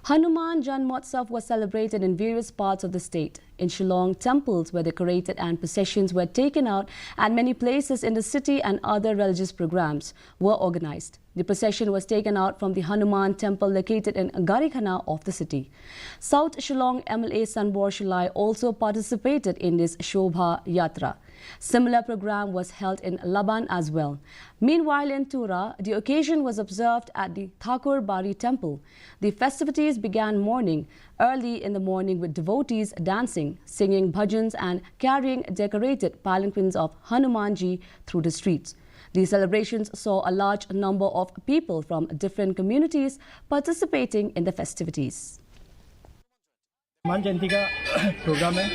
Hanuman Janmotsav was celebrated in various parts of the state. In Shillong, temples were decorated and processions were taken out, and many places in the city and other religious programs were organized. The procession was taken out from the Hanuman temple located in Garikhana of the city. South Shillong MLA Sanbor Shilai also participated in this Shobha Yatra. Similar program was held in Laban as well. Meanwhile, in Tura, the occasion was observed at the Thakur Bari temple. The festivities began early in the morning with devotees dancing, singing bhajans and carrying decorated palanquins of Hanumanji through the streets. The celebrations saw a large number of people from different communities participating in the festivities. Hanuman Jayanti का programme है।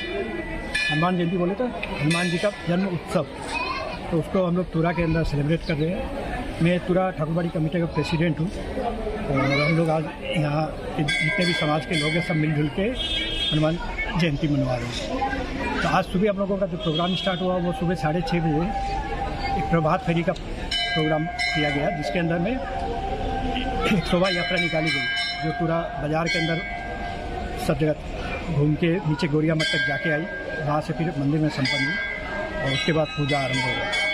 हनुमान जयंती बोले तो हनुमान जी का जन्म उत्सव, तो उसको हम लोग तुरा के अंदर सेलिब्रेट कर रहे हैं। मैं तुरा ठाकुरबाड़ी कमेटी का प्रेसिडेंट हूँ और हम लोग आज यहाँ के जितने भी समाज के लोग हैं सब मिलजुल के हनुमान जयंती मनवा रहे हैं। तो आज सुबह हम लोगों का जो प्रोग्राम स्टार्ट हुआ वो सुबह 6:30 बजे एक प्रभात फेरी का प्रोग्राम किया गया, जिसके अंदर में एक शोभा यात्रा निकाली गई जो पूरा बाजार के अंदर सब जगह घूम के नीचे गोरिया मठ तक जाके आई, वहाँ से फिर मंदिर में संपन्न हुई और उसके बाद पूजा आरंभ हो गई।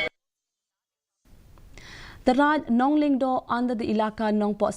The Raj Nonglingdo under the Ilaka Nongpot